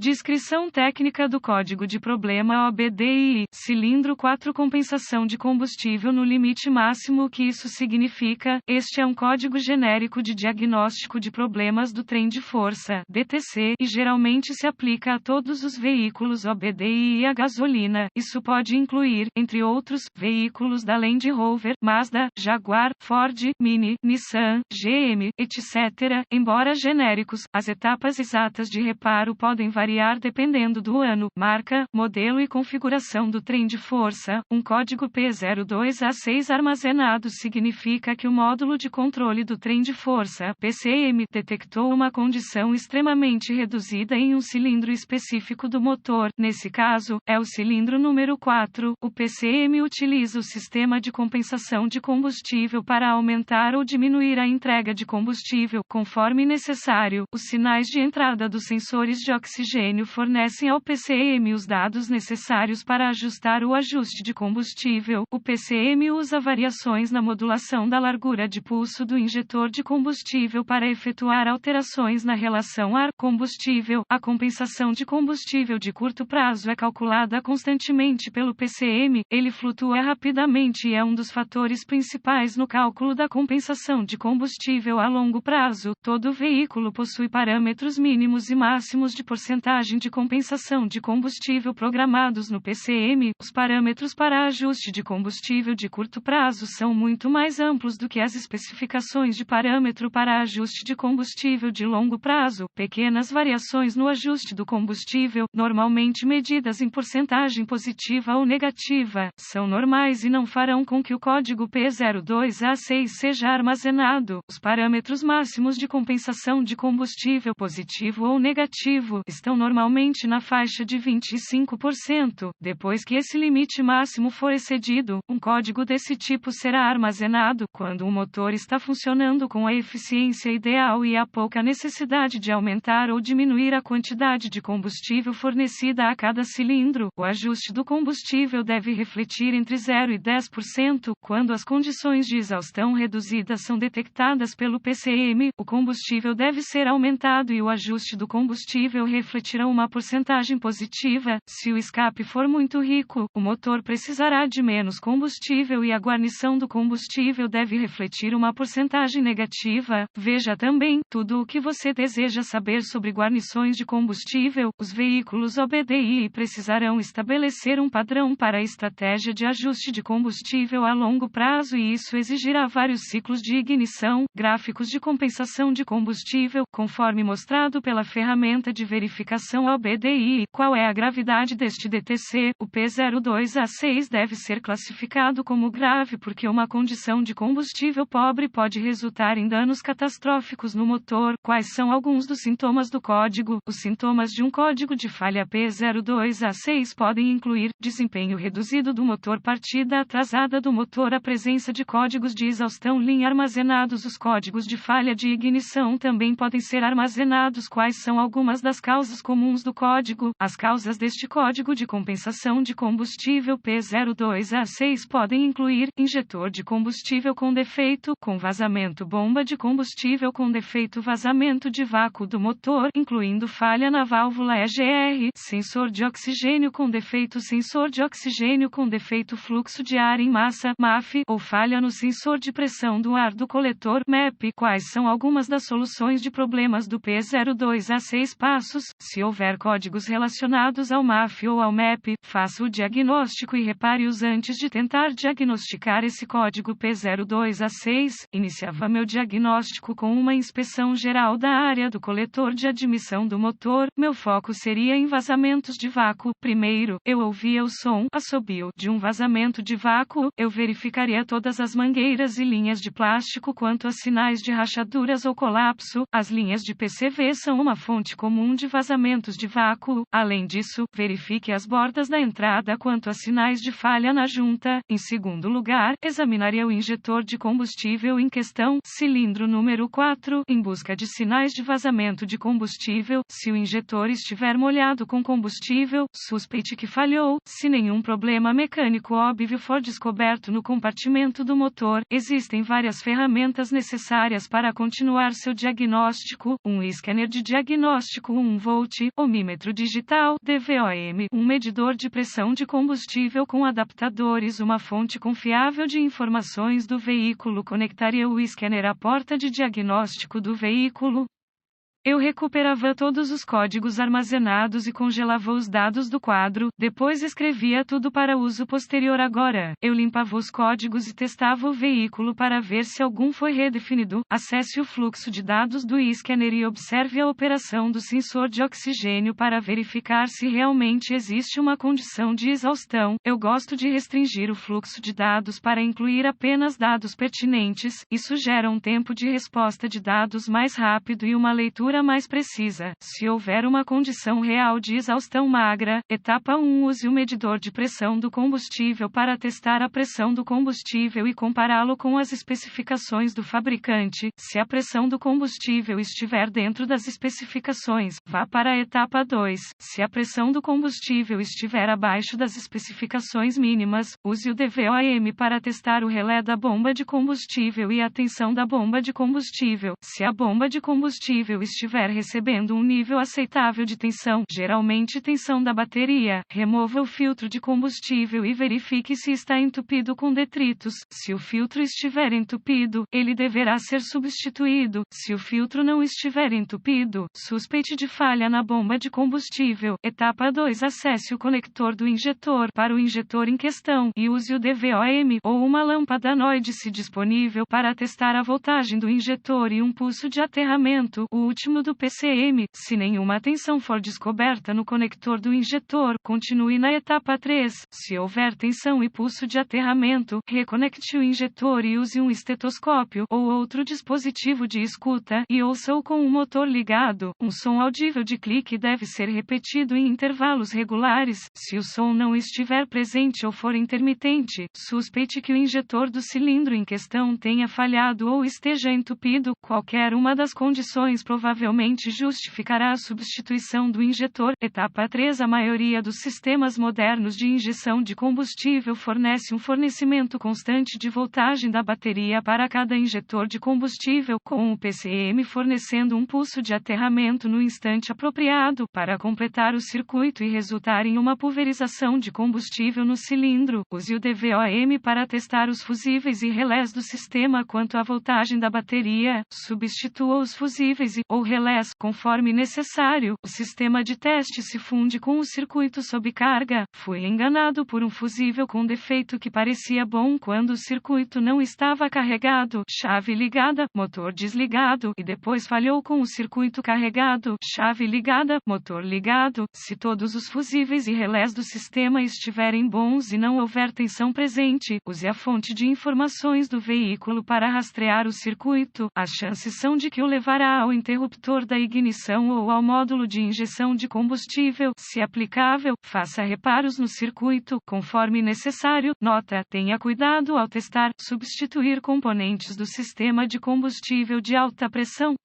Descrição técnica do código de problema OBDI. Cilindro 4 compensação de combustível no limite máximo. O que isso significa? Este é um código genérico de diagnóstico de problemas do trem de força, DTC, e geralmente se aplica a todos os veículos OBDI e a gasolina. Isso pode incluir, entre outros, veículos da Land Rover, Mazda, Jaguar, Ford, Mini, Nissan, GM, etc. Embora genéricos, as etapas exatas de reparo podem variar dependendo do ano, marca, modelo e configuração do trem de força. Um código P02A6 armazenado significa que o módulo de controle do trem de força, PCM, detectou uma condição extremamente reduzida em um cilindro específico do motor. Nesse caso, é o cilindro número 4. O PCM utiliza o sistema de compensação de combustível para aumentar ou diminuir a entrega de combustível, conforme necessário. Os sinais de entrada dos sensores de oxigênio fornecem ao PCM os dados necessários para ajustar o ajuste de combustível. O PCM usa variações na modulação da largura de pulso do injetor de combustível para efetuar alterações na relação ar-combustível. A compensação de combustível de curto prazo é calculada constantemente pelo PCM. Ele flutua rapidamente e é um dos fatores principais no cálculo da compensação de combustível a longo prazo. Todo veículo possui parâmetros mínimos e máximos de porcentagem de compensação de combustível programados no PCM. Os parâmetros para ajuste de combustível de curto prazo são muito mais amplos do que as especificações de parâmetro para ajuste de combustível de longo prazo. Pequenas variações no ajuste do combustível, normalmente medidas em porcentagem positiva ou negativa, são normais e não farão com que o código P02A6 seja armazenado. Os parâmetros máximos de compensação de combustível positivo ou negativo estão normalmente na faixa de 25%. Depois que esse limite máximo for excedido, um código desse tipo será armazenado quando o motor está funcionando com a eficiência ideal e há pouca necessidade de aumentar ou diminuir a quantidade de combustível fornecida a cada cilindro. O ajuste do combustível deve refletir entre 0 e 10%. Quando as condições de exaustão reduzidas são detectadas pelo PCM, o combustível deve ser aumentado e o ajuste do combustível refletirá uma porcentagem positiva. Se o escape for muito rico, o motor precisará de menos combustível e a guarnição do combustível deve refletir uma porcentagem negativa. Veja também tudo o que você deseja saber sobre guarnições de combustível. Os veículos OBDI precisarão estabelecer um padrão para a estratégia de ajuste de combustível a longo prazo e isso exigirá vários ciclos de ignição, gráficos de compensação de combustível, conforme mostrado pela ferramenta de verificação OBDI. Qual é a gravidade deste DTC? O P02A6 deve ser classificado como grave porque uma condição de combustível pobre pode resultar em danos catastróficos no motor. Quais são alguns dos sintomas do código? Os sintomas de um código de falha P02A6 podem incluir desempenho reduzido do motor, partida atrasada do motor, a presença de códigos de exaustão linha armazenados. Os códigos de falha de ignição também podem ser armazenados. Quais são algumas das causas comuns do código? As causas deste código de compensação de combustível P02A6 podem incluir injetor de combustível com defeito, com vazamento, bomba de combustível com defeito, vazamento de vácuo do motor, incluindo falha na válvula EGR, sensor de oxigênio com defeito, sensor de oxigênio com defeito, fluxo de ar em massa, MAF, ou falha no sensor de pressão do ar do coletor, MEP. Quais são algumas das soluções de problemas do P02A6? Passos: se houver códigos relacionados ao MAF ou ao MEP, faça o diagnóstico e repare-os antes de tentar diagnosticar esse código P02A6. Iniciava meu diagnóstico com uma inspeção geral da área do coletor de admissão do motor. Meu foco seria em vazamentos de vácuo. Primeiro, eu ouvia o som, assobio, de um vazamento de vácuo. Eu verificaria todas as mangueiras e linhas de plástico quanto a sinais de rachaduras ou colapso. As linhas de PCV são uma fonte comum de vazamentos de vácuo. Além disso, verifique as bordas da entrada quanto a sinais de falha na junta. Em segundo lugar, examinaria o injetor de combustível em questão, cilindro número 4, em busca de sinais de vazamento de combustível. Se o injetor estiver molhado com combustível, suspeite que falhou. Se nenhum problema mecânico óbvio for descoberto no compartimento do motor, existem várias ferramentas necessárias para continuar seu diagnóstico. Um scanner de diagnóstico 1 volt, volt, ohmímetro digital, DVOM, um medidor de pressão de combustível com adaptadores, uma fonte confiável de informações do veículo. Conectaria o scanner à porta de diagnóstico do veículo. Eu recuperava todos os códigos armazenados e congelava os dados do quadro, depois escrevia tudo para uso posterior. Agora, eu limpava os códigos e testava o veículo para ver se algum foi redefinido. Acesse o fluxo de dados do scanner e observe a operação do sensor de oxigênio para verificar se realmente existe uma condição de exaustão. Eu gosto de restringir o fluxo de dados para incluir apenas dados pertinentes. Isso gera um tempo de resposta de dados mais rápido e uma leitura mais precisa. Se houver uma condição real de exaustão magra, etapa 1, use o medidor de pressão do combustível para testar a pressão do combustível e compará-lo com as especificações do fabricante. Se a pressão do combustível estiver dentro das especificações, vá para a etapa 2. Se a pressão do combustível estiver abaixo das especificações mínimas, use o DVOM para testar o relé da bomba de combustível e a tensão da bomba de combustível. Se a bomba de combustível estiver recebendo um nível aceitável de tensão, geralmente tensão da bateria, remova o filtro de combustível e verifique se está entupido com detritos. Se o filtro estiver entupido, ele deverá ser substituído. Se o filtro não estiver entupido, suspeite de falha na bomba de combustível. Etapa 2. Acesse o conector do injetor para o injetor em questão e use o DVOM ou uma lâmpada NOID se disponível para testar a voltagem do injetor e um pulso de aterramento. O último do PCM. Se nenhuma tensão for descoberta no conector do injetor, continue na etapa 3. Se houver tensão e pulso de aterramento, reconecte o injetor e use um estetoscópio ou outro dispositivo de escuta e ouça-o com o motor ligado. Um som audível de clique deve ser repetido em intervalos regulares. Se o som não estiver presente ou for intermitente, suspeite que o injetor do cilindro em questão tenha falhado ou esteja entupido. Qualquer uma das condições provavelmente justificará a substituição do injetor. Etapa 3. A maioria dos sistemas modernos de injeção de combustível fornece um fornecimento constante de voltagem da bateria para cada injetor de combustível, com o PCM fornecendo um pulso de aterramento no instante apropriado, para completar o circuito e resultar em uma pulverização de combustível no cilindro. Use o DVOM para testar os fusíveis e relés do sistema quanto à voltagem da bateria. Substitua os fusíveis ou relés, conforme necessário. O sistema de teste se funde com o circuito sob carga. Fui enganado por um fusível com defeito que parecia bom quando o circuito não estava carregado. Chave ligada, motor desligado, e depois falhou com o circuito carregado. Chave ligada, motor ligado. Se todos os fusíveis e relés do sistema estiverem bons e não houver tensão presente, use a fonte de informações do veículo para rastrear o circuito. As chances são de que o levará ao interruptor da ignição ou ao módulo de injeção de combustível. Se aplicável, faça reparos no circuito, conforme necessário. Nota: tenha cuidado ao testar, substituir componentes do sistema de combustível de alta pressão.